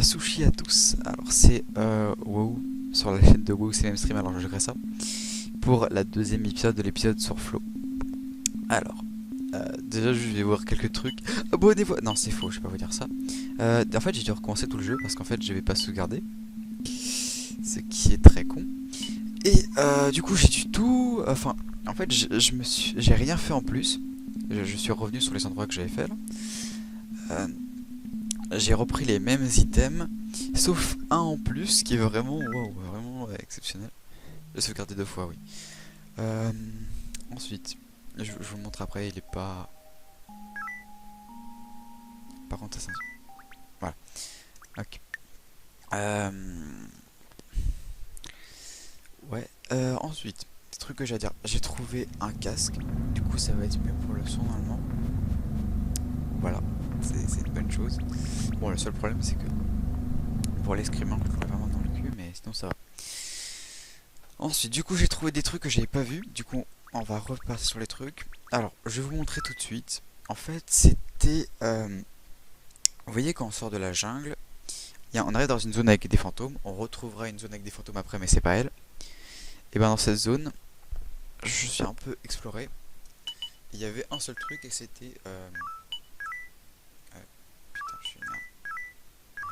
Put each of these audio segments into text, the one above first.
Sushi à tous. Alors c'est WoW sur la chaîne de WoW c'est même stream. Alors je ferai ça pour la deuxième épisode de l'épisode sur Flow. Alors déjà je vais voir quelques trucs. Abonnez-vous. Non c'est faux, je vais pas vous dire ça. En fait j'ai dû recommencer tout le jeu parce qu'en fait je vais pas sauvegarder, ce qui est très con. Et du coup j'ai du tout. Enfin en fait j'ai rien fait en plus. Je suis revenu sur les endroits que j'avais fait là. J'ai repris les mêmes items, sauf un en plus qui est vraiment, wow, vraiment exceptionnel. J'ai sauvegardé 2 fois, oui. Euh, Ensuite, je vous le montre après, il est pas... Par contre, ça voilà. Ok. Ouais. Ensuite, des trucs que j'ai à dire. J'ai trouvé un casque. Du coup, ça va être mieux pour le son normalement. Voilà. C'est une bonne chose. Bon, le seul problème, c'est que pour l'escrime, je l'aurais vraiment dans le cul, mais sinon ça va. Ensuite, du coup, j'ai trouvé des trucs que j'avais pas vu. Du coup, on va repartir sur les trucs. Alors, je vais vous montrer tout de suite. En fait, c'était... vous voyez, quand on sort de la jungle, on arrive dans une zone avec des fantômes. On retrouvera une zone avec des fantômes après, mais c'est pas elle. Et ben dans cette zone, je suis un peu exploré. Il y avait un seul truc et c'était... putain, je suis énervé.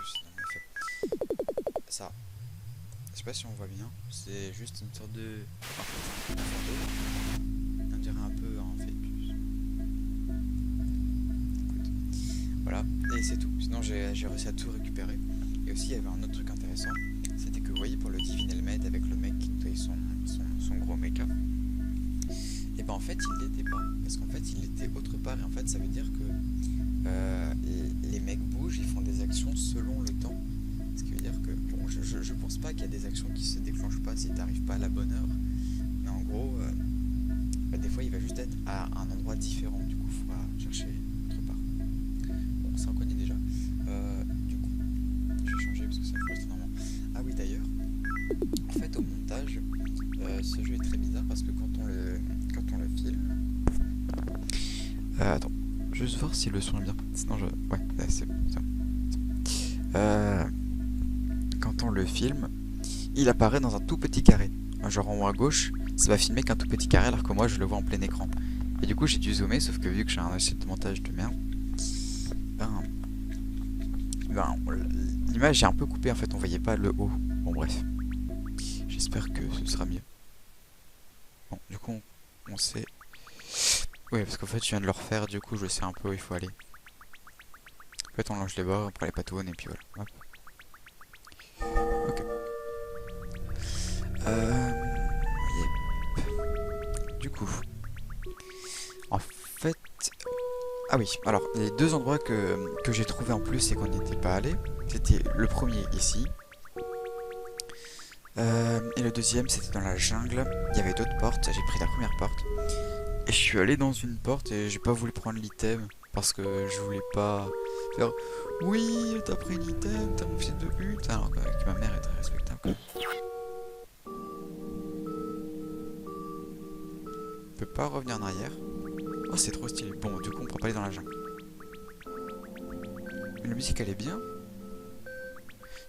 Je suis dans mes faits. Ça. Je sais pas si on voit bien. C'est juste une sorte de... En fait, un fantôme. On dirait un peu en fait. Voilà, et c'est tout. Sinon j'ai réussi à tout récupérer. Et aussi il y avait un autre truc intéressant, c'était que vous voyez pour le Divine Helmet avec le mec qui nettoyait son gros mecha, et ben en fait il l'était pas, parce qu'en fait il était autre part, et en fait ça veut dire que les mecs bougent, ils font des actions selon le temps. Ce qui veut dire que, bon, je pense pas qu'il y a des actions qui se déclenchent pas si t'arrives pas à la bonne heure, mais en gros, bah, des fois il va juste être à un endroit différent, du coup il faudra chercher autre part. Bon, ça on connaît déjà. Du coup, je vais changer parce que ça frustre énormément. Ah oui, d'ailleurs, en fait, au montage, ce jeu est très bizarre parce que quand on le filme. Attends, juste voir si le son est bien. Sinon, je. Ouais, c'est bon. Quand on le filme, il apparaît dans un tout petit carré. Genre en haut à gauche, ça va filmer qu'un tout petit carré alors que moi je le vois en plein écran. Et du coup, j'ai dû zoomer, sauf que vu que j'ai un logiciel de montage de merde, l'image est un peu coupée en fait, on voyait pas le haut. Bon bref, j'espère que ce sera mieux. Bon, du coup on sait. Oui, parce qu'en fait je viens de le refaire, du coup je sais un peu où il faut aller. En fait on longe les bords, on prend les patounes et puis voilà. Hop. Ok. Du coup, en fait... Ah oui, alors les deux endroits que j'ai trouvé en plus et qu'on n'y était pas allé, c'était le premier ici. Et le deuxième c'était dans la jungle. Il y avait d'autres portes, j'ai pris la première porte. Et je suis allé dans une porte et j'ai pas voulu prendre l'item parce que je voulais pas faire oui, t'as pris l'item, t'as mon fils de pute. Alors que ma mère est très respectable quand même. Je peux pas revenir en arrière. Oh, c'est trop stylé. Bon, du coup, on peut pas aller dans la jungle. Mais la musique elle est bien.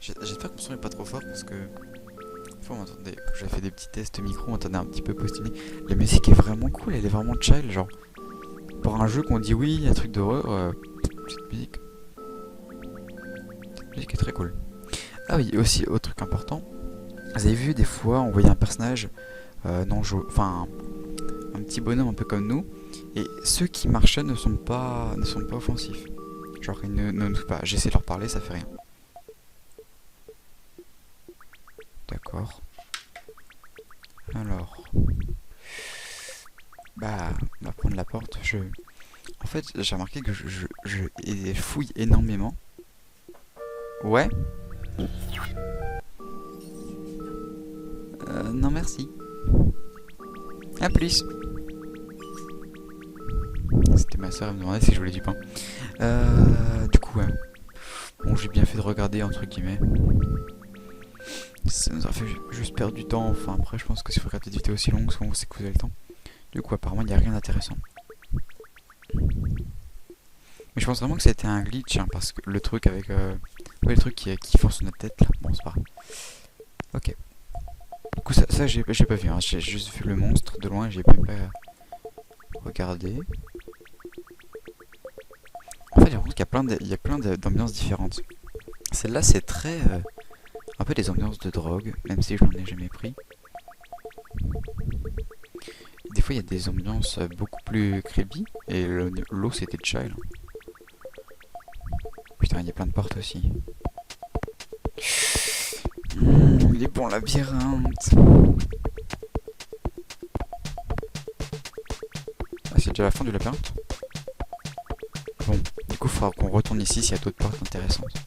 J'espère que mon son est pas trop fort parce que. Faut m'entendez. J'ai fait des petits tests micro, on entendait un petit peu postillé. La musique est vraiment cool, elle est vraiment chill. Genre, pour un jeu qu'on dit oui, un truc d'horreur, cette musique. Cette musique est très cool. Ah oui, aussi, autre truc important. Vous avez vu, des fois, on voyait un personnage non joué. Enfin, un petit bonhomme un peu comme nous. Et ceux qui marchaient ne sont pas offensifs. Genre, ils ne pas. J'essaie de leur parler, ça fait rien. D'accord. Alors. Bah, on va prendre la porte. En fait, j'ai remarqué que je fouille énormément. Ouais. Non, merci. A plus. C'était ma soeur, elle me demandait si je voulais du pain. Du coup, ouais. Bon, j'ai bien fait de regarder, entre guillemets. Ça nous a fait juste perdre du temps. Enfin, après, je pense que si vous regardez des vidéos aussi longues, souvent c'est que vous avez le temps. Du coup, apparemment, il n'y a rien d'intéressant. Mais je pense vraiment que c'était un glitch, hein, parce que le truc avec Ouais, le truc qui fonce sur notre tête là. Bon, c'est pas grave. Ok. Du coup, ça j'ai pas vu. Hein. J'ai juste vu le monstre de loin. J'ai même pas regardé. En fait, j'ai l'impression qu'il y a plein d'ambiances différentes. Celle-là, c'est très. Un peu des ambiances de drogue, même si je n'en ai jamais pris. Des fois, il y a des ambiances beaucoup plus creepy. Et l'eau, c'était chill. Putain, il y a plein de portes aussi. Il est bon, labyrinthe. Ah, c'est déjà la fin du labyrinthe. Bon, du coup, il faudra qu'on retourne ici s'il y a d'autres portes intéressantes.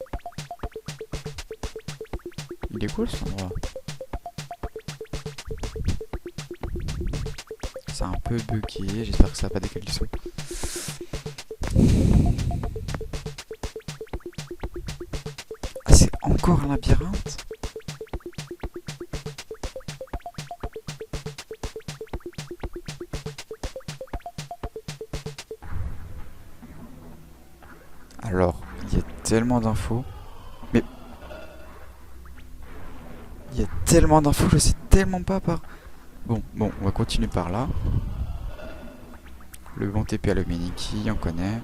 Il est cool, cet endroit. C'est un peu bugué, j'espère que ça va pas décaler le son. Ah, c'est encore un labyrinthe? Alors, il y a tellement d'infos. Mais... il y a tellement d'infos, je sais tellement pas par... Bon, on va continuer par là. Le bon TP à l'Humanity, on connaît.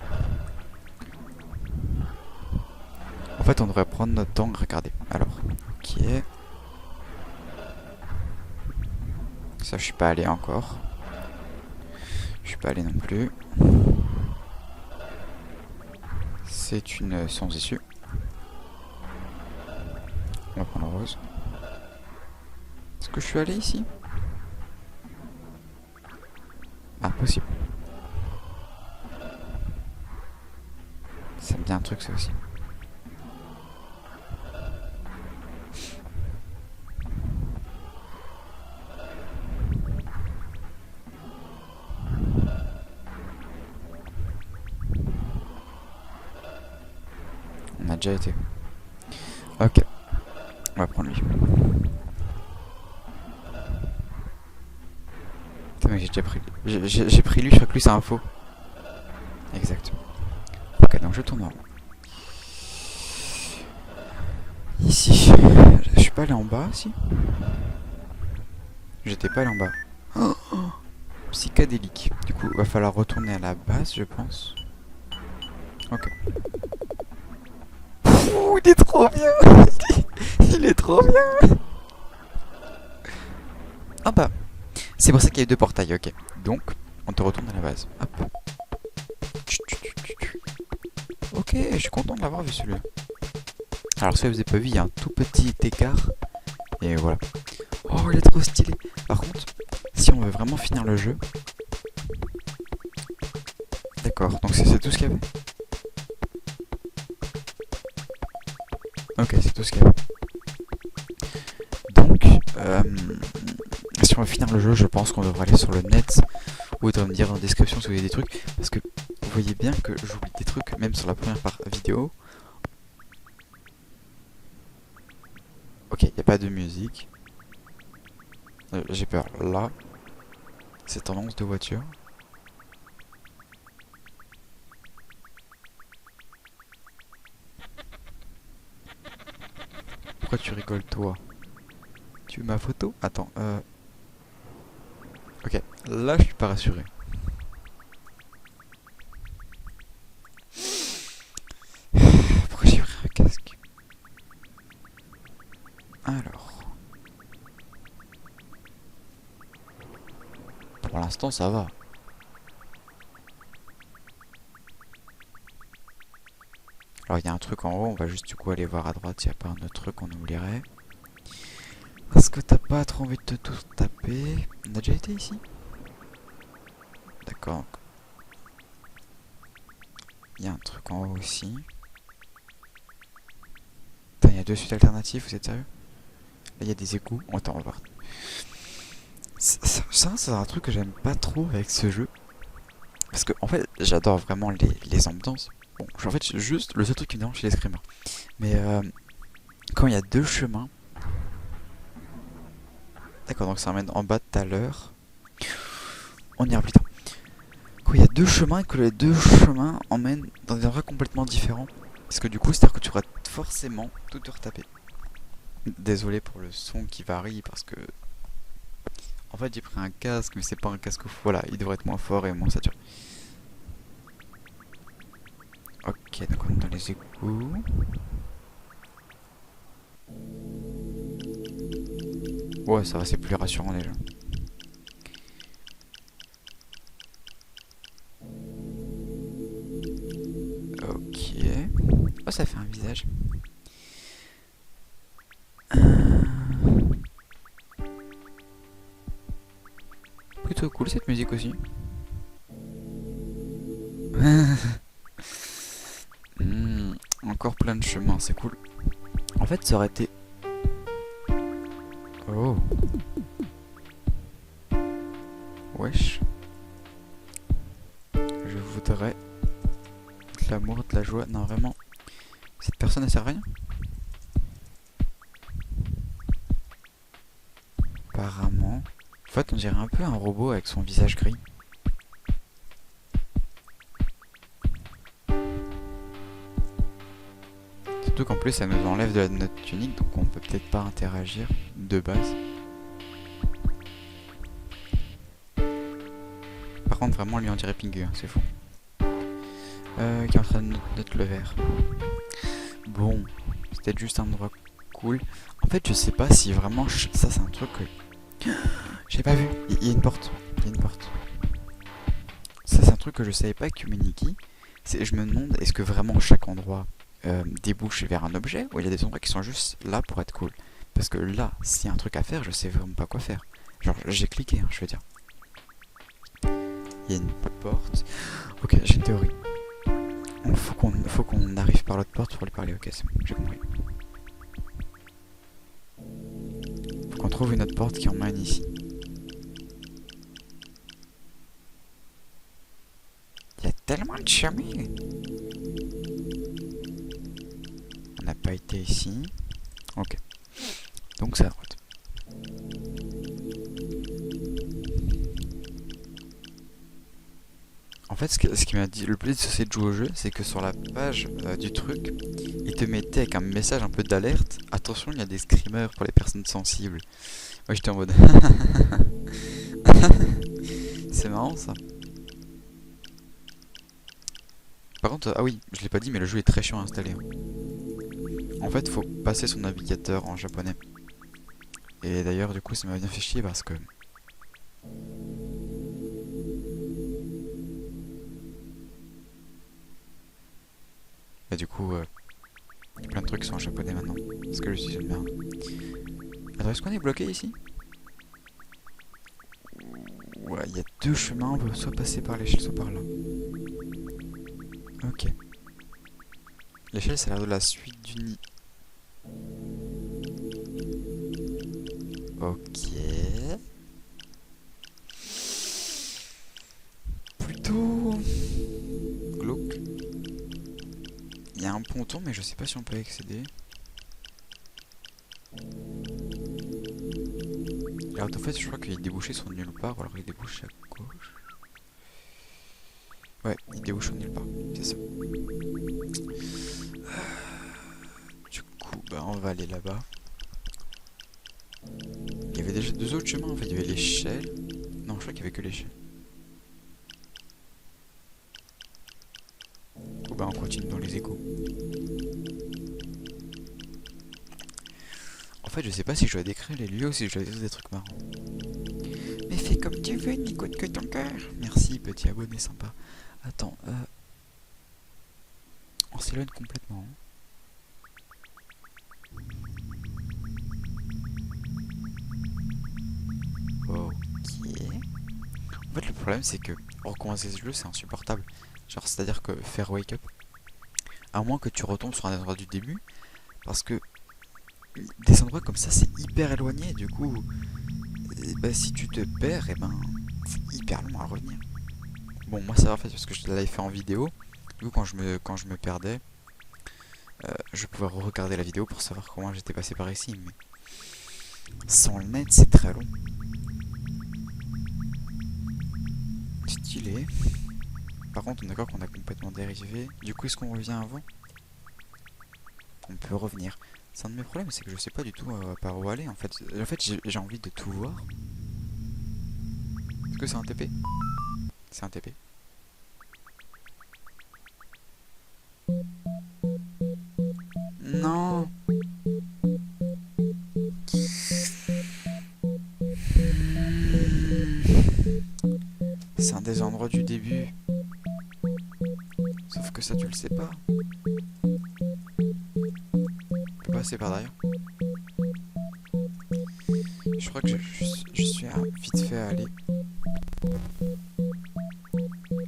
En fait, on devrait prendre notre temps à regarder. Alors, ok. Ça, je suis pas allé encore. Je suis pas allé non plus. C'est une sans issue. On va prendre rose. Est-ce que je suis allé ici? Ah, possible. Ça me dit un truc, ça aussi. On a déjà été. Ok. On va prendre lui. Putain, mais j'ai déjà pris lui. J'ai pris lui, je crois que lui c'est un faux. Exact. Ok, donc je tourne en rond. Ici. Je suis pas allé en bas, si? J'étais pas allé en bas. Oh, oh. Psychédélique. Du coup, va falloir retourner à la base, je pense. Ok. Ouh, il est trop bien. Il est trop bien. Ah bah. C'est pour ça qu'il y a eu deux portails, ok. Donc, on te retourne à la base. Hop. Ok, je suis content de l'avoir vu celui-là. Alors, si vous n'avez pas vu, il y a un tout petit écart. Et voilà. Oh, il est trop stylé. Par contre, si on veut vraiment finir le jeu... D'accord, donc c'est tout ce qu'il y avait. Ok, c'est tout ce qu'il y avait. Donc, si on veut finir le jeu, je pense qu'on devrait aller sur le net. Ou devrait me dire en description si vous avez des trucs. Parce que vous voyez bien que j'oublie des trucs, même sur la première vidéo. Ok, il n'y a pas de musique. J'ai peur. Là, cette annonce de voiture. Pourquoi tu rigoles, toi? Tu veux ma photo? Attends, ok, là je suis pas rassuré. Pourquoi j'ai pris un casque? Alors... Pour l'instant, ça va. Alors, il y a un truc en haut, on va juste du coup aller voir à droite s'il n'y a pas un autre truc qu'on oublierait. Est-ce que t'as pas trop envie de te tout taper? On a déjà été ici? D'accord. Il y a un truc en haut aussi. Putain, il y a deux suites alternatives, vous êtes sérieux? Là, il y a des égouts. Oh, attends, on va voir. Ça, c'est un truc que j'aime pas trop avec ce jeu. Parce que, en fait, j'adore vraiment les ambiances. Bon, en fait, juste le seul truc qui me dérange, c'est les screamers. Mais quand il y a deux chemins... D'accord, donc ça emmène en bas de tout à l'heure. On ira plus tard. Quand il y a deux chemins et que les deux chemins emmènent dans des endroits complètement différents. Parce que du coup, c'est-à-dire que tu auras forcément tout te retaper. Désolé pour le son qui varie parce que en fait j'ai pris un casque mais c'est pas un casque fou. Voilà, il devrait être moins fort et moins saturé. Ok, donc on est dans les égouts. Ouais, ça va, c'est plus rassurant déjà. Ok. Oh, ça fait un visage. Plutôt cool cette musique aussi. Encore plein de chemins, c'est cool. En fait, ça aurait été... Oh. Wesh. Je voudrais de l'amour, de la joie. Non, vraiment. Cette personne, elle sert à rien. Apparemment. En fait, on dirait un peu un robot avec son visage gris. Surtout qu'en plus, ça nous enlève de notre tunique, donc on peut peut-être pas interagir de base. Par contre, vraiment, lui, on dirait Pingu, hein, c'est fou. Qui est en train de noter le verre. Bon, c'était juste un endroit cool. En fait, je sais pas si vraiment... Ça, c'est un truc que... J'ai pas vu. Il y a une porte. Il y a une porte. Ça, c'est un truc que je savais pas que Humanity. Je me demande, est-ce que vraiment chaque endroit débouche vers un objet, ou il y a des endroits qui sont juste là pour être cool? Parce que là, s'il y a un truc à faire, je sais vraiment pas quoi faire. Genre, j'ai cliqué, hein, je veux dire. Il y a une porte. Ok, j'ai une théorie. Faut qu'on arrive par l'autre porte pour lui parler. Ok, c'est bon, j'ai compris. Faut qu'on trouve une autre porte qui emmène ici. Il y a tellement de chemins. On n'a pas été ici. Ok. Donc c'est à droite. En fait, ce qui m'a dit le plus c'est de jouer au jeu, c'est que sur la page du truc, il te mettait avec un message un peu d'alerte. Attention, il y a des screamers pour les personnes sensibles. Moi j'étais en mode... C'est marrant ça. Par contre, ah oui, je l'ai pas dit, mais le jeu est très chiant à installer. En fait, faut passer son navigateur en japonais. Et d'ailleurs, du coup, ça m'a bien fait chier parce que... Et du coup, y a plein de trucs qui sont en japonais maintenant. Parce que je suis une merde. Alors, est-ce qu'on est bloqué ici? Ouais, il y a deux chemins, on peut soit passer par l'échelle, soit par là. Ok. L'échelle, ça a l'air de la suite du nid. Ok. Plutôt... glauque. Il y a un ponton, mais je sais pas si on peut y accéder. Alors en fait, je crois que les débouchés sont nulle part, alors il débouche à gauche. Ouais, il débouche nulle part, c'est ça. Du coup, bah on va aller là-bas. Il y avait déjà deux autres chemins en fait, il y avait l'échelle. Non, je crois qu'il y avait que l'échelle. Du coup, bah on continue dans les égouts. En fait, je sais pas si je dois décrire les lieux ou si je dois dire des trucs marrants. Mais fais comme tu veux, n'écoute que ton cœur. Merci, petit abonné sympa. Attends, on s'éloigne complètement. Ok. En fait, le problème, c'est que recommencer ce jeu, c'est insupportable. Genre, c'est-à-dire que faire wake up, à moins que tu retombes sur un endroit du début, parce que des endroits comme ça, c'est hyper éloigné. Du coup, bah, si tu te perds, et ben, c'est hyper long à revenir. Bon, moi, ça va en fait parce que je l'avais fait en vidéo. Du coup, quand je me perdais, je pouvais regarder la vidéo pour savoir comment j'étais passé par ici. Mais sans le net, c'est très long. Stylé. Par contre, on est d'accord qu'on a complètement dérivé. Du coup, est-ce qu'on revient avant? on peut revenir. C'est un de mes problèmes, c'est que je sais pas du tout par où aller en fait. En fait, j'ai envie de tout voir. Est-ce que c'est un TP? C'est un TP. Non. C'est un des endroits du début. Sauf que ça, tu le sais pas. On peut passer par derrière. Je crois que je suis vite fait allé.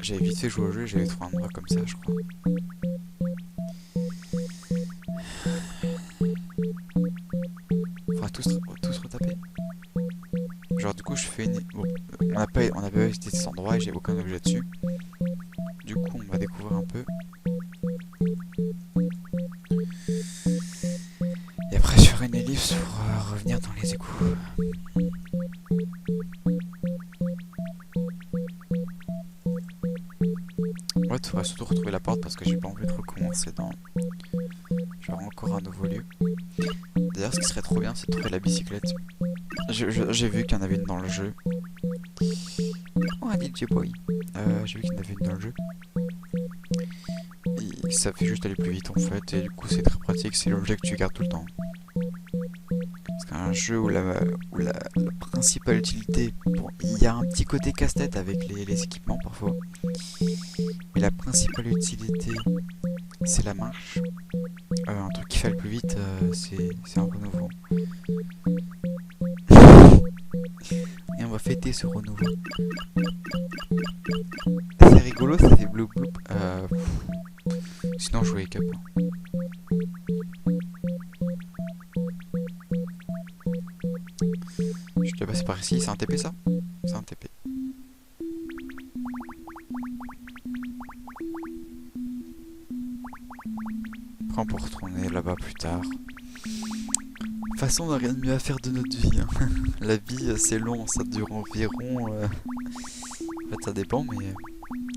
J'avais vite fait jouer au jeu et j'avais trouvé un endroit comme ça, je crois. Faudra tous retaper. Genre du coup je fais une... Bon, on n'a pas visité cet endroit et j'ai aucun objet dessus. Du coup on va découvrir un peu. Et après je ferai une ellipse pour revenir dans les égouts. Ouais, tu devrais surtout retrouver la porte parce que j'ai pas envie de recommencer dans... genre encore un nouveau lieu. D'ailleurs ce qui serait trop bien c'est de trouver la bicyclette. J'ai vu qu'il y en avait une dans le jeu. Oh un DJ Boy. J'ai vu qu'il y en avait une dans le jeu. Et ça fait juste aller plus vite en fait. Et du coup c'est très pratique, c'est l'objet que tu gardes tout le temps. Parce qu'un jeu où la principale utilité... Bon, il y a un petit côté casse-tête avec les équipements parfois. Mais la principale utilité c'est la marche. Un truc qui fait le plus vite c'est un renouveau. Et on va fêter ce renouveau. C'est rigolo, ça fait bloop bloop. Sinon je jouais avec up. Je dois passer par ici, c'est un TP ça? C'est un TP. Après on peut retourner là-bas plus tard. De toute façon, on n'a rien de mieux à faire de notre vie. Hein. La vie, c'est long, ça dure environ... En fait, ça dépend, mais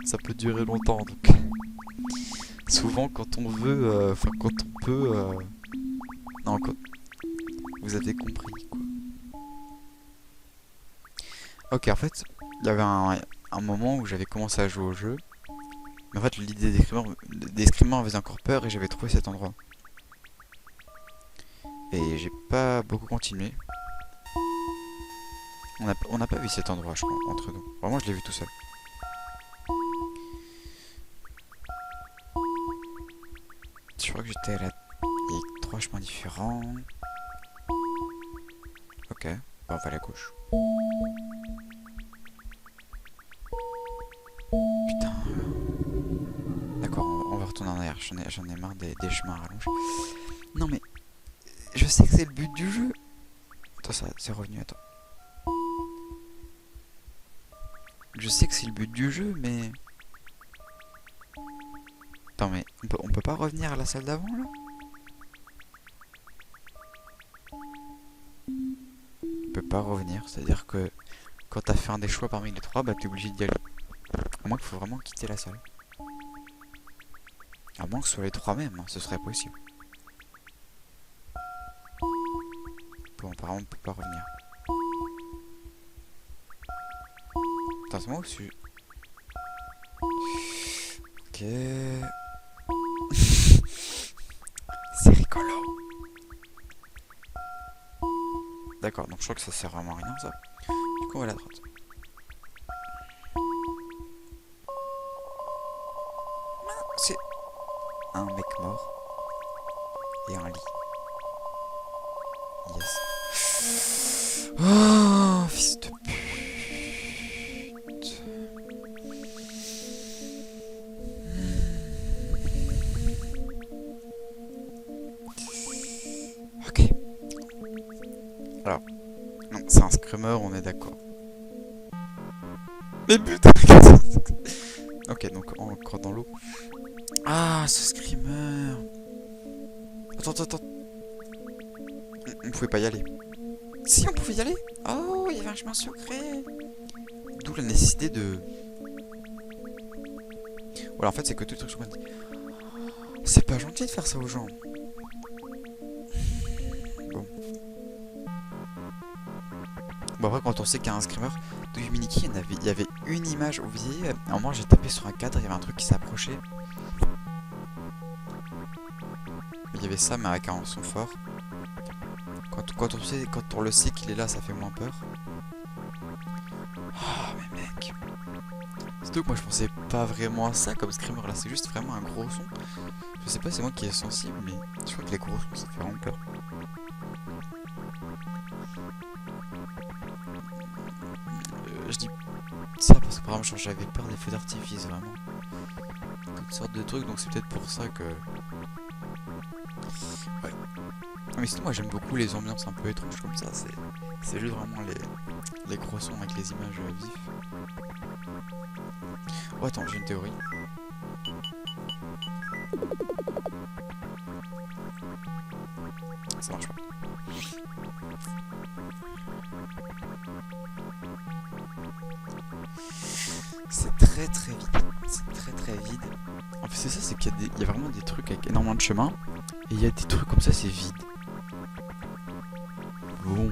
ça peut durer longtemps. Donc, souvent, quand on veut... Enfin, quand on peut... Non, quand... Vous avez compris, quoi. Ok, en fait, il y avait un moment où j'avais commencé à jouer au jeu. Mais en fait, l'idée des screamers faisait encore peur et j'avais trouvé cet endroit. Et j'ai pas beaucoup continué. On n'a pas vu cet endroit, je crois, entre nous. Vraiment, je l'ai vu tout seul. Je crois que j'étais là. Il y a 3 chemins différents. Ok, bon, on va à la gauche. Putain. D'accord, on va retourner en arrière. J'en ai marre des chemins rallongés. Non mais... Je sais que c'est le but du jeu. Attends, ça c'est revenu, attends. Je sais que c'est le but du jeu, mais... Attends, mais on peut pas revenir à la salle d'avant, là? On peut pas revenir, c'est-à-dire que... Quand t'as fait un des choix parmi les 3, bah t'es obligé d'y aller. À moins qu'il faut vraiment quitter la salle. À moins que ce soit les 3 mêmes, hein, ce serait possible. Bon, apparemment on peut pas revenir. Attends, c'est moi aussi. Ok. C'est rigolo. D'accord, donc je crois que ça sert vraiment à rien ça. Du coup on va à la droite. C'est un mec mort. Et un lit. Yes. Oh, fils de pute. Ok. Alors, c'est un screamer, on est d'accord. Mais putain. Ok, donc encore dans l'eau. Ah, ce screamer. Attends. On pouvait pas y aller. Si, on pouvait y aller. Oh, il y avait un chemin secret. D'où la nécessité de... Voilà, en fait, c'est que tout le truc... C'est pas gentil de faire ça aux gens. Bon après quand on sait qu'il y a un screamer de Humanity, il y avait une image, vous voyez, à un moment j'ai tapé sur un cadre, il y avait un truc qui s'approchait. Il y avait ça mais avec un son fort. Quand on le sait qu'il est là, ça fait moins peur. Oh mais mec. Surtout que moi je pensais pas vraiment à ça comme screamer là, c'est juste vraiment un gros son. Je sais pas si c'est moi qui est sensible mais je crois que les gros sons ça fait vraiment peur. Je dis ça parce que par exemple j'avais peur des feux d'artifice vraiment. Toutes sortes de trucs donc c'est peut-être pour ça que... Ouais. Mais sinon moi j'aime beaucoup les ambiances un peu étranges comme ça, c'est juste vraiment les gros sons avec les images vives. Oh attends, j'ai une théorie. Ça marche pas. C'est très très vide. C'est très très vide. En fait c'est ça, c'est qu'il y a vraiment des trucs avec énormément de chemin. Et il y a des trucs comme ça, c'est vide. Bon.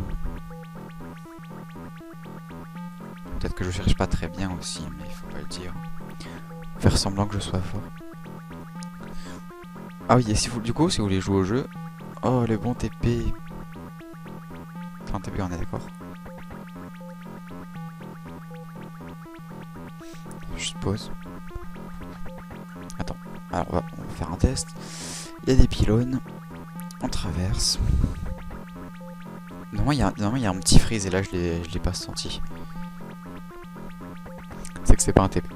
Peut-être que je cherche pas très bien aussi, mais il faut pas le dire. Faire semblant que je sois fort. Ah oui, et si vous, du coup, si vous voulez jouer au jeu... Oh, les bons TP. Enfin, TP, on est d'accord. Je pause. Attends, alors on va faire un test. Il y a des pylônes. On traverse. Normalement, il y a un petit freeze et là, je l'ai pas senti. C'est que c'est pas un TP.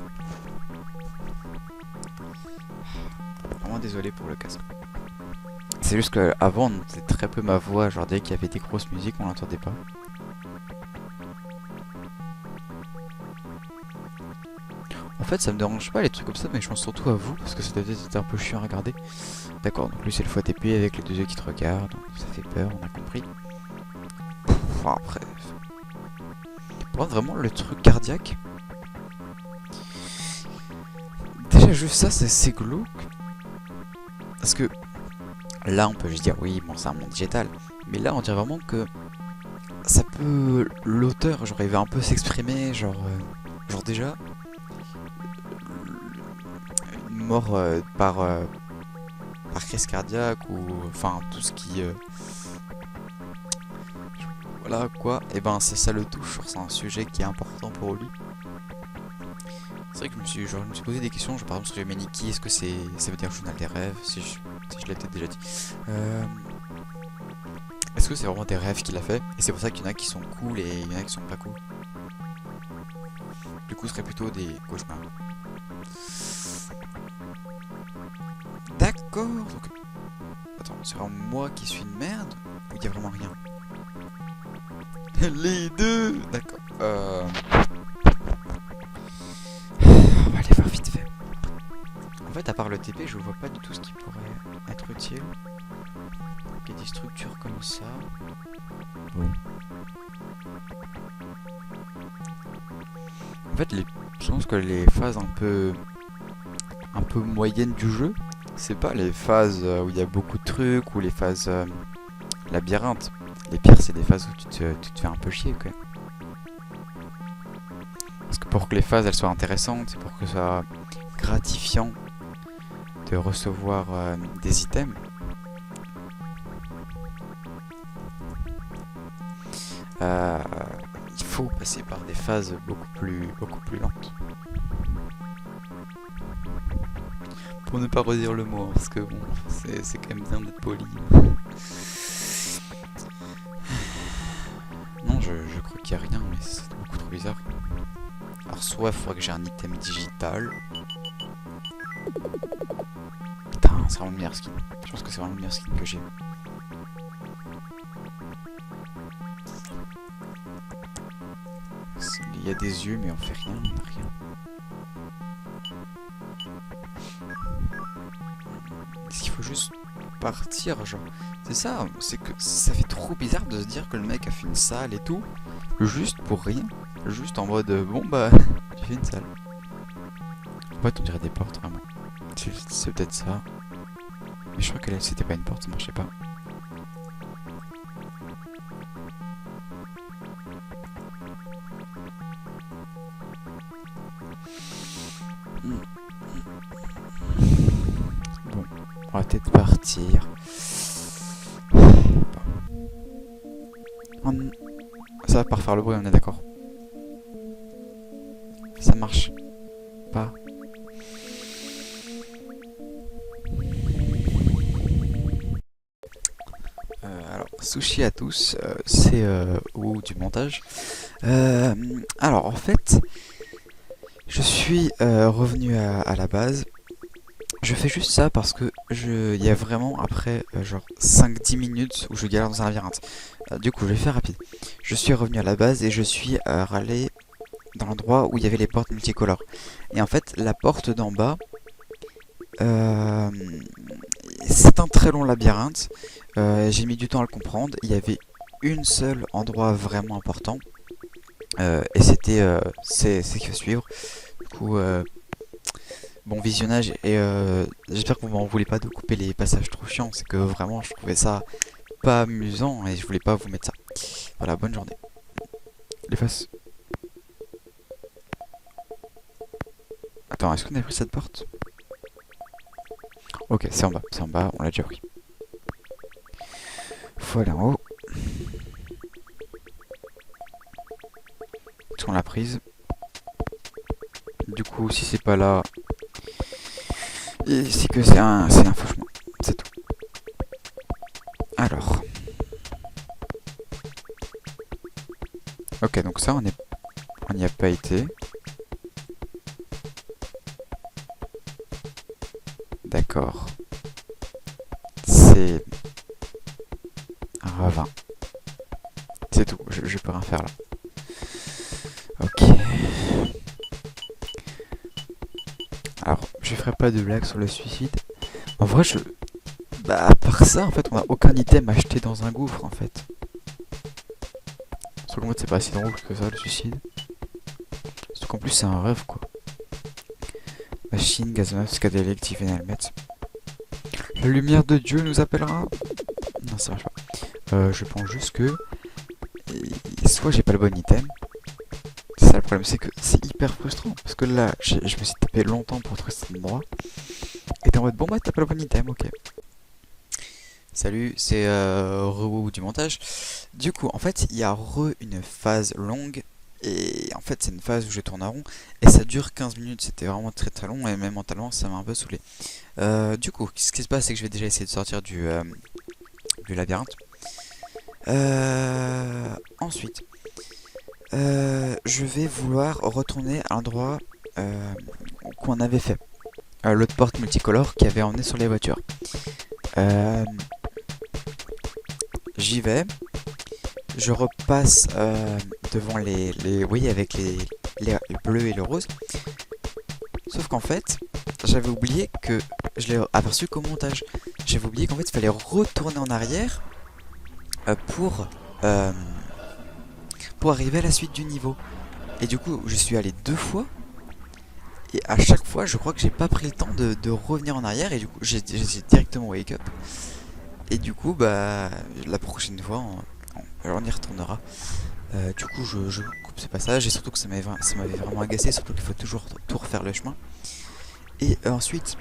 Vraiment désolé pour le casque. C'est juste qu'avant, on entendait très peu ma voix. Genre, dès qu'il y avait des grosses musiques, on l'entendait pas. En fait, ça me dérange pas les trucs comme ça, mais je pense surtout à vous parce que ça devait être un peu chiant à regarder. D'accord, donc lui, c'est le FTP avec les deux yeux qui te regardent. Ça fait peur, on a compris. Enfin, après. Pour moi, vraiment, le truc cardiaque. Déjà, juste ça, c'est glauque. Parce que là, on peut juste dire, oui, bon, c'est un monde digital. Mais là, on dirait vraiment que ça peut... L'auteur, genre, il va un peu s'exprimer, genre déjà... Une mort par crise cardiaque ou... Enfin, tout ce qui... Voilà, quoi. Et ben, c'est ça le touche, c'est un sujet qui est important pour lui. C'est vrai que je me suis posé des questions, genre, par exemple sur Humanity, est-ce que ça veut dire journal des rêves, si je l'ai peut-être déjà dit. Est-ce que c'est vraiment des rêves qu'il a fait? Et c'est pour ça qu'il y en a qui sont cool et il y en a qui sont pas cool. Du coup, ce serait plutôt des cauchemars. D'accord, donc... Attends, c'est vraiment moi qui suis une merde? Ou il y a vraiment rien? Les deux! D'accord. On va aller voir vite fait. En fait, à part le TP, je vois pas du tout ce qui pourrait être utile. Il y a des structures comme ça. Bon. En fait, je pense que les phases un peu moyennes du jeu, c'est pas les phases où il y a beaucoup de trucs ou les phases labyrinthes. Les pires, c'est des phases où tu te fais un peu chier, quand même. Parce que pour que les phases elles soient intéressantes, et pour que ce soit gratifiant de recevoir des items, il faut passer par des phases beaucoup plus lentes. Pour ne pas redire le mot, hein, parce que bon, c'est quand même bien d'être poli. Non, je crois qu'il n'y a rien, mais c'est beaucoup trop bizarre. Alors soit il faudrait que j'ai un item digital. Putain, c'est vraiment le meilleur skin. Je pense que c'est vraiment le meilleur skin que j'ai. Il y a des yeux mais on fait rien, on n'a rien. Il faut juste partir, genre. C'est ça, c'est que ça fait trop bizarre de se dire que le mec a fait une salle et tout, juste pour rien. Juste en mode, bon bah, j'ai fait une salle. En fait, on dirait des portes, vraiment. C'est peut-être ça. Mais je crois que là, c'était pas une porte, ça marchait pas. On va peut-être partir. Ça va pas refaire le bruit, on est d'accord. Ça marche pas. Alors, sushi à tous, c'est ou du montage. Alors, en fait, je suis revenu à la base. Je fais juste ça parce que il y a vraiment après genre 5-10 minutes où je galère dans un labyrinthe. Du coup, je vais faire rapide. Je suis revenu à la base et je suis rallé dans l'endroit où il y avait les portes multicolores. Et en fait, la porte d'en bas, c'est un très long labyrinthe. J'ai mis du temps à le comprendre. Il y avait une seule endroit vraiment important. Et c'était c'est ce qu'il faut suivre. Du coup, bon visionnage et j'espère que vous m'en voulez pas de couper les passages trop chiants. C'est que vraiment, je trouvais ça pas amusant et je voulais pas vous mettre ça. Voilà, bonne journée. Les faces. Attends, est-ce qu'on a pris cette porte? Ok, c'est en bas, on l'a déjà pris. Faut aller en haut. Est-ce qu'on l'a prise? Du coup, si c'est pas là, c'est que c'est un faux chemin. C'est tout. Alors. Ok, donc ça, on n'y a pas été. D'accord. C'est un ravin. C'est tout, je peux rien faire là. Ok. Alors, je ferai pas de blague sur le suicide. En vrai, bah, à part ça, en fait, on a aucun item acheté dans un gouffre, en fait. Sur le mode, c'est pas si drôle que ça, le suicide. Surtout qu'en plus, c'est un rêve, quoi. Machine, gazonneuse, scadélique, Tiffen, Helmet. La lumière de Dieu nous appellera. Non, ça marche pas. Je pense juste que... soit j'ai pas le bon item. C'est ça le problème, c'est que c'est hyper frustrant. Parce que là, je me suis tapé longtemps pour trouver cet endroit. Et t'es en mode, bon bah t'as pas le bon item, ok. Salut, c'est Rewoo du montage. Du coup, en fait, il y a une phase longue. Et en fait, c'est une phase où je tourne en rond. Et ça dure 15 minutes. C'était vraiment très très long. Et même mentalement, ça m'a un peu saoulé. Du coup, ce qui se passe, c'est que je vais déjà essayer de sortir du labyrinthe. Ensuite, je vais vouloir retourner à l'endroit qu'on avait fait. L'autre porte multicolore qui avait emmené sur les voitures. J'y vais. Je repasse devant les oui, avec les bleus et le rose. Sauf qu'en fait, j'avais oublié que je l'ai aperçu qu'au montage. J'avais oublié qu'en fait, il fallait retourner en arrière pour arriver à la suite du niveau. Et du coup, je suis allé 2 fois. Et à chaque fois, je crois que j'ai pas pris le temps de revenir en arrière. Et du coup, j'ai directement wake up. Et du coup, bah, la prochaine fois, on y retournera. Du coup, je coupe ce passage. Et surtout que ça m'avait vraiment agacé. Surtout qu'il faut toujours tout refaire le chemin. Et ensuite,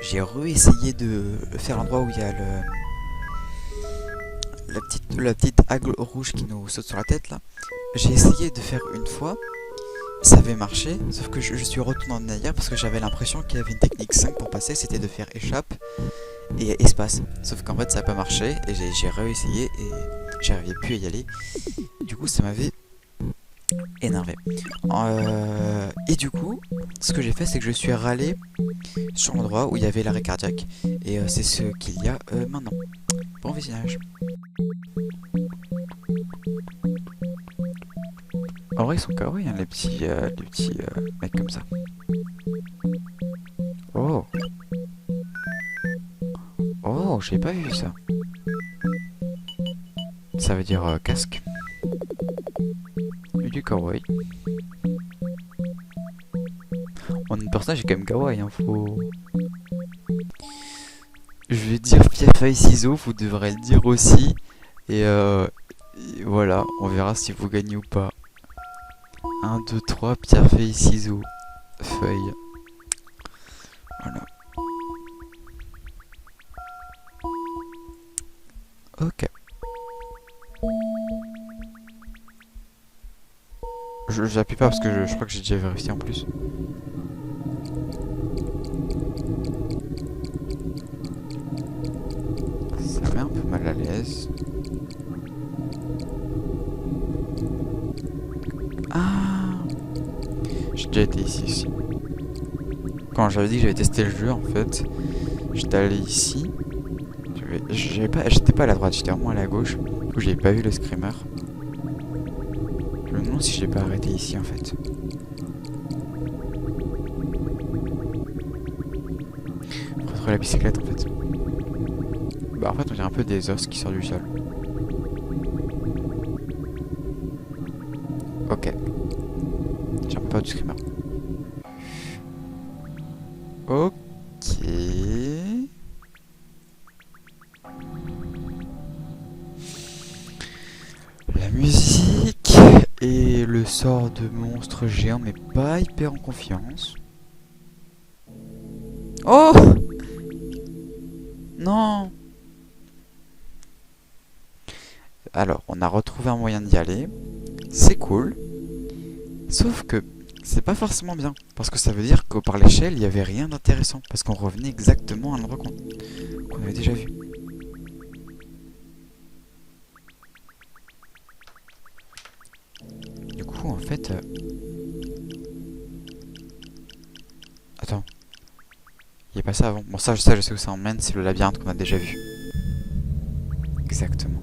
j'ai réessayé de faire l'endroit où il y a la petite hagle rouge qui nous saute sur la tête là. J'ai essayé de faire une fois. Ça avait marché, sauf que je suis retourné en arrière parce que j'avais l'impression qu'il y avait une technique 5 pour passer, c'était de faire échappe et espace. Sauf qu'en fait ça n'a pas marché et j'ai réessayé et j'arrivais plus à y aller. Du coup ça m'avait énervé. Et du coup, ce que j'ai fait c'est que je suis râlé sur l'endroit où il y avait l'arrêt cardiaque. Et c'est ce qu'il y a maintenant. Bon visionnage. En vrai ils sont kawaii hein, les petits mecs comme ça. Oh. Oh, j'ai pas vu ça. Ça veut dire casque. Et du kawaii. Mon personnage est quand même kawaii, hein, faut... Je vais dire pierre feuille ciseaux, vous devrez le dire aussi. Et voilà, on verra si vous gagnez ou pas. 1, 2, 3, pierre feuille ciseaux, feuille. Voilà. Ok. J'appuie pas parce que je crois que j'ai déjà vérifié en plus. Ça met un peu mal à l'aise. Ah, j'ai déjà été ici aussi. Quand j'avais dit que j'avais testé le jeu, en fait, j'étais allé ici. J'étais pas à la droite, j'étais vraiment à la gauche. Du coup, j'avais pas vu le screamer. Je me demande si je l'ai pas arrêté ici, en fait. Faut retrouver la bicyclette, en fait. Bah, en fait, on dirait un peu des os qui sortent du sol. Ok. J'ai pas du screamer. Ok. La musique et le sort de monstre géant, mais pas hyper en confiance. Oh non. Alors, on a retrouvé un moyen d'y aller. C'est cool. Sauf que c'est pas forcément bien. Parce que ça veut dire que par l'échelle, il n'y avait rien d'intéressant. Parce qu'on revenait exactement à l'endroit qu'on avait déjà vu. Du coup, en fait... Attends. Il n'y a pas ça avant. Bon, ça, je sais où ça emmène. C'est le labyrinthe qu'on a déjà vu. Exactement.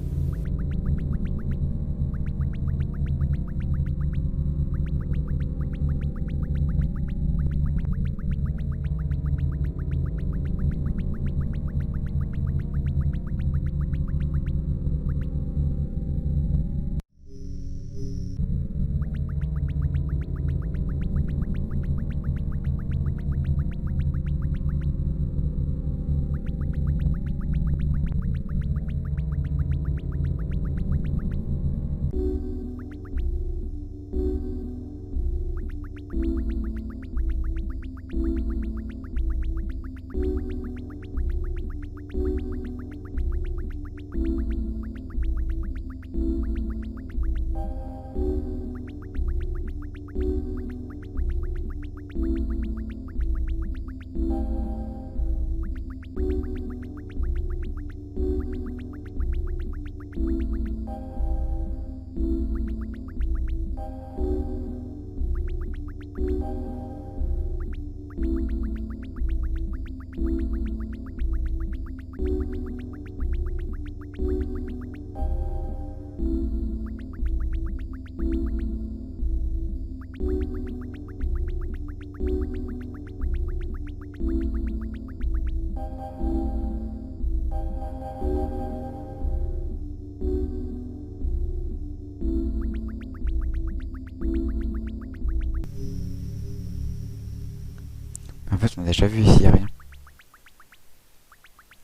En fait, on a déjà vu ici, y a rien.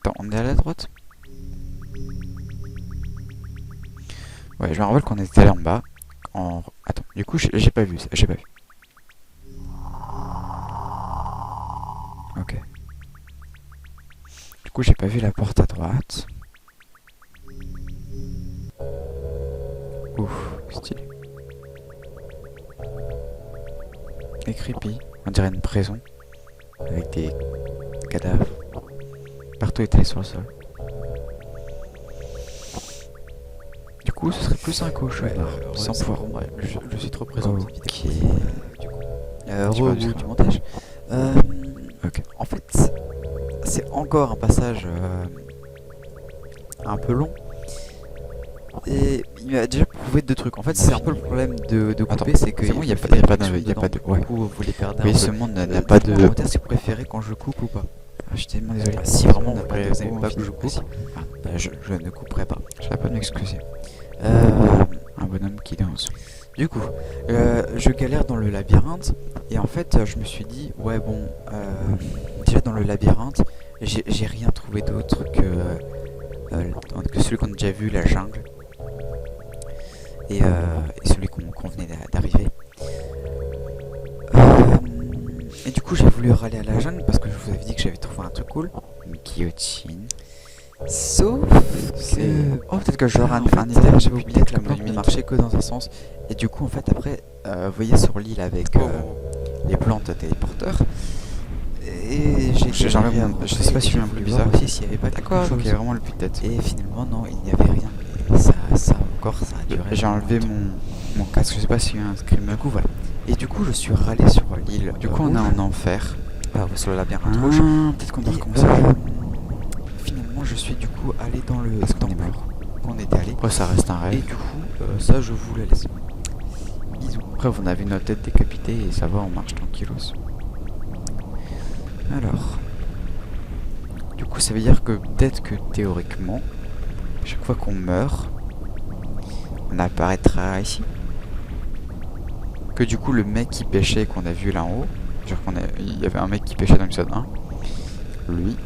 Attends, on est à la droite? Ouais, je me rappelle qu'on était allé en bas. Attends, du coup, j'ai pas vu ça, j'ai pas vu. Ok. Du coup, j'ai pas vu la porte à droite. Ouf, stylé. Et creepy, on dirait une prison. Avec des cadavres partout étalés sur le sol. Du coup, ce serait plus un cauchemar, sans pouvoir. Ouais, je suis trop présent. Ok. Du coup. Reboot Du montage. Ok. En fait, c'est encore un passage un peu long. Et il m'a déjà prouvé deux trucs. En fait, c'est un peu le problème de couper, c'est que c'est bon, il y a pas de. Ouais. Du coup, vous les perdez Oui, un ce peu. monde n'a pas de. Commentaire si vous préférez quand je coupe ou pas. Ah, je suis tellement désolé. Si vraiment on n'a vous pas de n'aimez gros pas que je film. coupe, bah, je ne couperai pas. Je vais pas de m'excuser. Un bonhomme qui danse. Du coup, je galère dans le labyrinthe et en fait, je me suis dit, ouais bon, déjà dans le labyrinthe, j'ai rien trouvé d'autre que celui qu'on a déjà vu, la jungle, et celui qu'on venait d'arriver. Et du coup, j'ai voulu râler à la jungle parce que je vous avais dit que j'avais trouvé un truc cool, Une guillotine. sauf que peut-être que j'aurai un item, j'ai oublié que la porte ne marchait que dans un sens. Et du coup, en fait, après, vous voyez sur l'île avec les plantes téléporteurs. Et je sais pas si j'ai un plus bizarre aussi s'il n'y avait pas quelque chose. Ok, vraiment le but de tête. Et finalement, non, il n'y avait rien. Et ça a duré. J'ai enlevé mon casque, je sais pas s'il y a un screamer. Du coup, voilà. Et du coup, je suis râlé sur l'île. Du coup, on est en enfer. Sur le labyrinthe rouge. Peut-être qu'on doit recommencer. Finalement, je suis du coup allé dans le temple où on était allé. Après, ça reste un Et rêve. du coup, ça, je vous le laisse. Bisous. Après, on a vu notre tête décapitée et ça va, on marche tranquillos. Alors, du coup, ça veut dire que peut-être que théoriquement, chaque fois qu'on meurt, on apparaîtra ici. Que du coup, le mec qui pêchait qu'on a vu là en haut, genre il y avait un mec qui pêchait dans l'épisode 1, lui,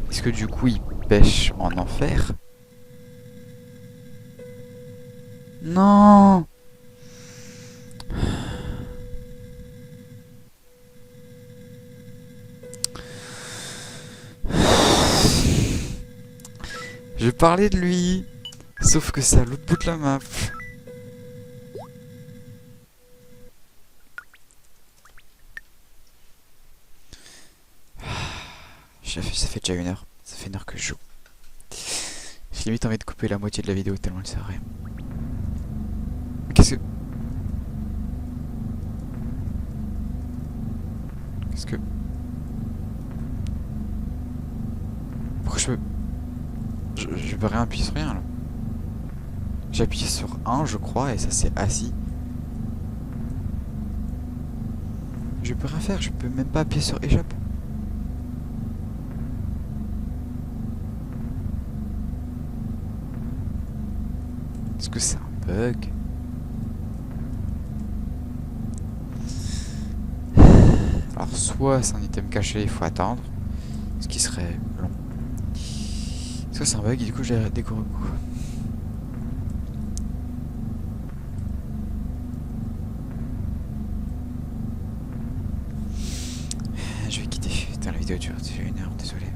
est-ce que du coup il pêche en enfer? Non! Je parlais de lui, sauf que c'est à l'autre bout de la map. Ça fait déjà 1 heure. Ça fait 1 heure que je joue. J'ai limite envie de couper la moitié de la vidéo tellement elle sert à rien. Qu'est-ce que... Pourquoi je peux rien appuyer sur rien là. J'ai appuyé sur 1 je crois et ça s'est assis. Je peux rien faire, je peux même pas appuyer sur échappe. Est-ce que c'est un bug? Alors soit c'est un item caché, il faut attendre, ce qui serait long. Soit c'est un bug et du coup j'ai découvert quoi. Je vais quitter. Putain, la vidéo dure déjà 1 heure, désolé.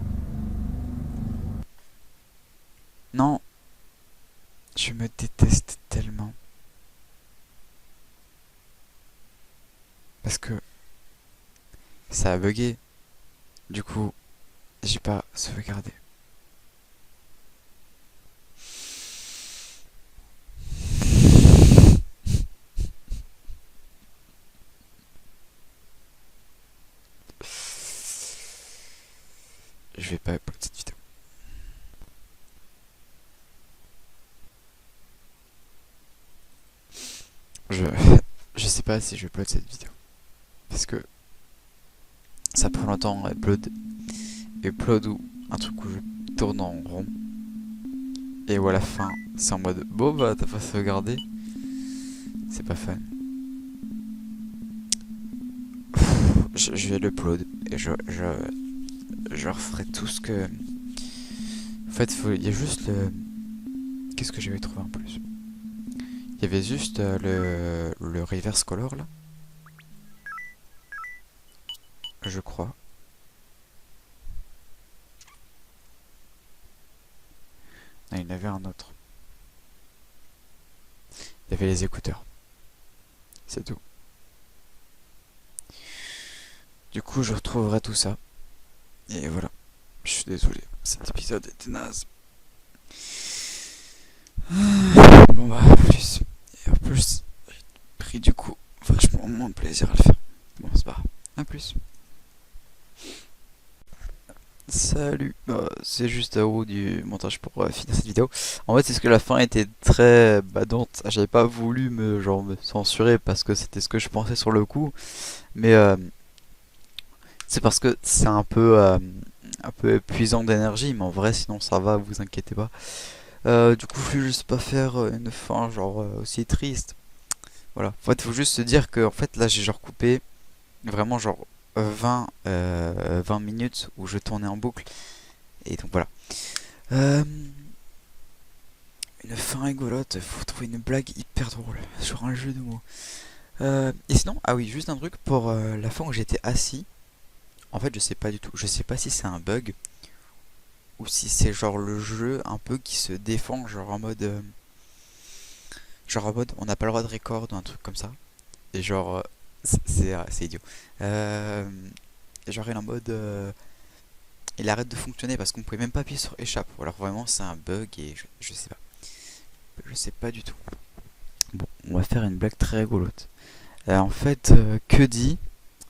Non. Je me déteste tellement. Parce que ça a bugué. Du coup, j'ai pas sauvegardé. Je vais pas upload cette vidéo. Je sais pas si je upload cette vidéo. Parce que ça prend longtemps à upload. Upload ou un truc où je tourne en rond. Et où à la fin, c'est en mode bon bah t'as pas sauvegardé. C'est pas fun. Je vais l'upload et je referai tout ce que... En fait, il y a juste le... Qu'est-ce que j'avais trouvé en plus? Il y avait juste le reverse color là. Je crois. Ah, il y en avait un autre. Il y avait les écouteurs. C'est tout. Du coup, je retrouverai tout ça. Et voilà. Je suis désolé. Cet épisode était naze. Bon bah, plus. Et en plus, j'ai pris du coup vachement moins de plaisir à le faire. Bon, c'est pas grave. A plus. Salut, c'est juste à haut du montage pour finir cette vidéo. En fait, c'est ce que la fin était très badante. J'avais pas voulu me censurer parce que c'était ce que je pensais sur le coup, mais c'est parce que c'est un peu épuisant d'énergie. Mais en vrai, sinon ça va, vous inquiétez pas. Du coup, je vais juste pas faire une fin aussi triste. Voilà. En fait, faut juste se dire que en fait là, j'ai coupé vraiment 20 minutes où je tournais en boucle. Et donc voilà. Une fin rigolote, faut trouver une blague hyper drôle sur un jeu de mots. Et sinon, ah oui, juste un truc pour la fin où j'étais assis. En fait, je sais pas du tout. Je sais pas si c'est un bug ou si c'est genre le jeu un peu qui se défend, genre en mode on n'a pas le droit de record ou un truc comme ça. Et genre c'est idiot. Euh, et genre il est en mode il arrête de fonctionner parce qu'on pouvait même pas appuyer sur échappe. Ou alors vraiment c'est un bug et je sais pas. Je sais pas du tout. Bon, on va faire une blague très rigolote. En fait, que dit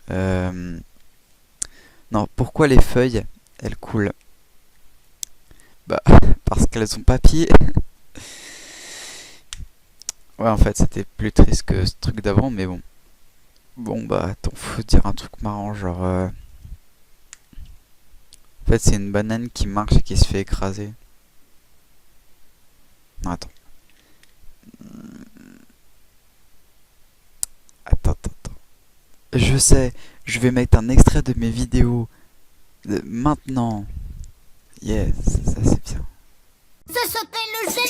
non, pourquoi les feuilles elles coulent? Bah parce qu'elles sont papier. Ouais, en fait, c'était plus triste que ce truc d'avant, mais bon. Bon, bah, attends, faut dire un truc marrant, genre... En fait, c'est une banane qui marche et qui se fait écraser. Non, attends. Attends. Je sais, je vais mettre un extrait de mes vidéos. Maintenant. Yes, ça c'est bien. Ça s'appelle le gel